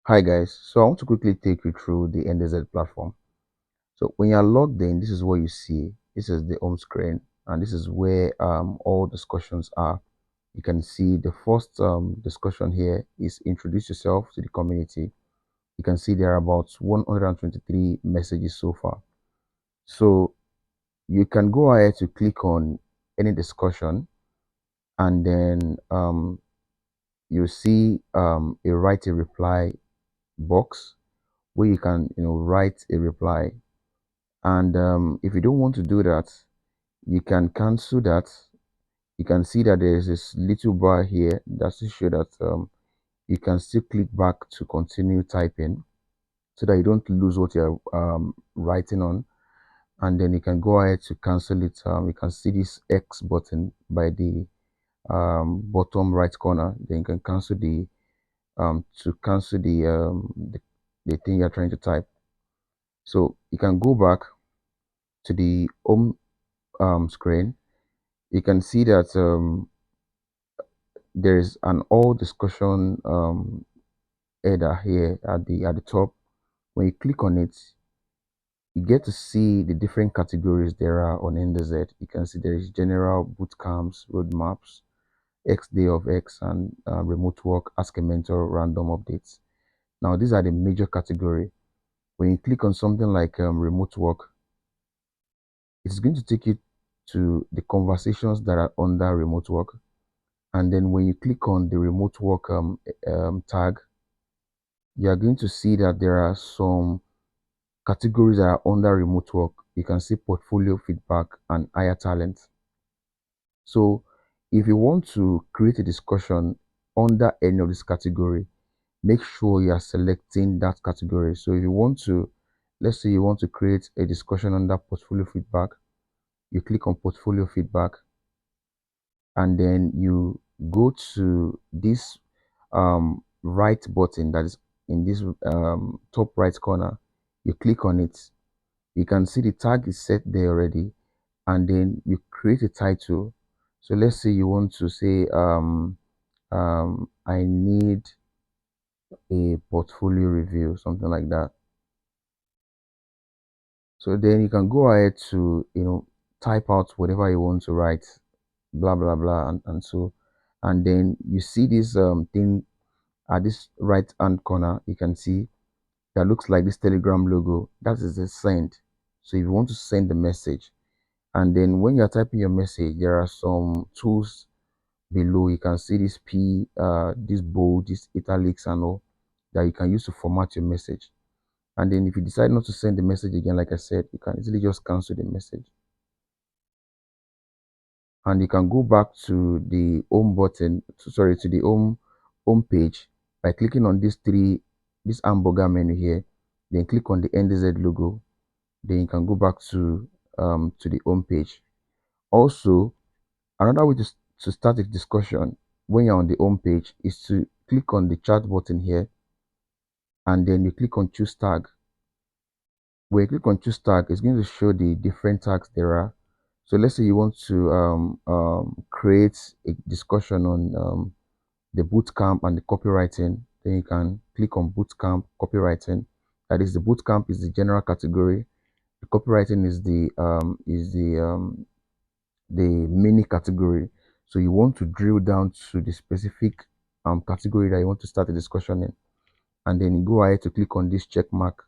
Hi guys, so I want to quickly take you through the NDZ platform. So when you're logged in, this is what you see. This is the home screen, and this is where all discussions are. You can see the first discussion here is introduce yourself to the community. You can see there are about 123 messages so far. So you can go ahead to click on any discussion, and then you see a write a reply box where you can write a reply. And if you don't want to do that, you can cancel that. You can see that there is this little bar here that to show that you can still click back to continue typing so that you don't lose what you're writing on. And then you can go ahead to cancel it. You can see this X button by the bottom right corner. Then you can cancel the the thing you're trying to type. So you can go back to the home screen. You can see that there's an all discussion header here at the top. When you click on it, you get to see the different categories there are on NDZ. You can see there is general, boot camps, roadmaps, X day of X, and remote work, ask a mentor, random updates. Now these are the major category. When you click on something like remote work, it's going to take you to the conversations that are under remote work. And then when you click on the remote work tag, you are going to see that there are some categories that are under remote work. You can see portfolio feedback and higher talent. So if you want to create a discussion under any of this category, make sure you are selecting that category. So if you want to, let's say you want to create a discussion under portfolio feedback, you click on portfolio feedback, and then you go to this right button that is in this top right corner. You click on it. You can see the tag is set there already, and then you create a title. So let's say you want to say I need a portfolio review, something like that. So then you can go ahead to type out whatever you want to write, blah blah blah, and so, and then you see this thing at this right hand corner. You can see that looks like this Telegram logo. That is the send. So if you want to send the message, and then when you're typing your message, there are some tools below. You can see this this bold, this italics and all that you can use to format your message. And then if you decide not to send the message again, like I said, you can easily just cancel the message. And you can go back to the home button, sorry, to the home page by clicking on this hamburger menu here. Then click on the NDZ logo. Then you can go back to the home page. Also, another way to start a discussion when you're on the home page is to click on the chat button here, and then you click on choose tag. When you click on choose tag, it's going to show the different tags there are. So let's say you want to create a discussion on the bootcamp and the copywriting. Then you can click on bootcamp copywriting. That is, the bootcamp is the general category. The copywriting is the mini category. So you want to drill down to the specific category that you want to start a discussion in, and then you go ahead to click on this check mark.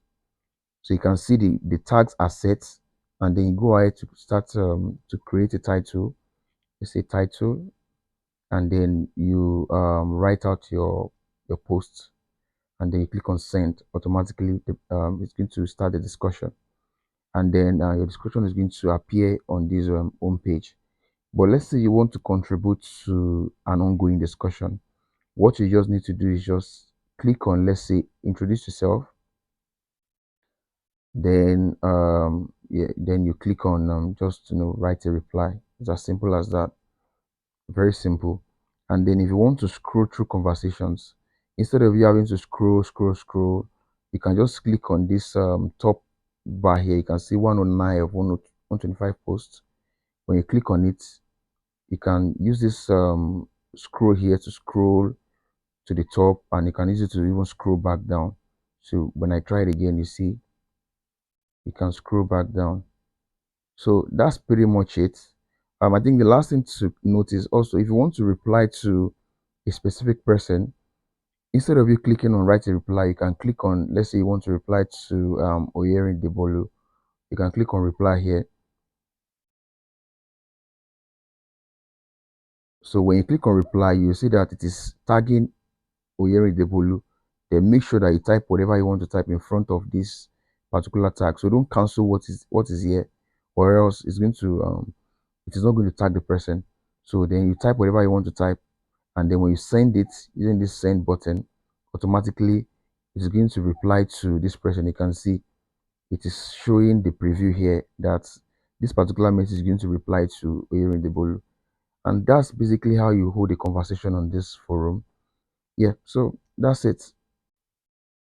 So you can see the tags are set, and then you go ahead to start to create a title. You say title, and then you write out your post, and then you click on send. Automatically it's going to start the discussion, and then your discussion is going to appear on this home page. But let's say you want to contribute to an ongoing discussion. What you just need to do is just click on, let's say, introduce yourself. Then yeah, then you click on just write a reply. It's as simple as that. Very simple. And then if you want to scroll through conversations, instead of you having to scroll, you can just click on this top bar here. You can see 109 of 125 posts. When you click on it, you can use this scroll here to scroll to the top, and you can use it to even scroll back down. So when I try it again, you see you can scroll back down. So that's pretty much it. I think the last thing to notice also, if you want to reply to a specific person, instead of you clicking on write a reply, you can click on, let's say you want to reply to Oyeri Debolu, you can click on reply here. So when you click on reply, you see that it is tagging Oyeri Debolu. Then make sure that you type whatever you want to type in front of this particular tag. So don't cancel what is here, or else it's going to it is not going to tag the person. So then you type whatever you want to type, and then when you send it using this send button, automatically it's going to reply to this person. You can see it is showing the preview here that this particular message is going to reply to Oyeri Debolu. And that's basically how you hold a conversation on this forum. Yeah, so that's it.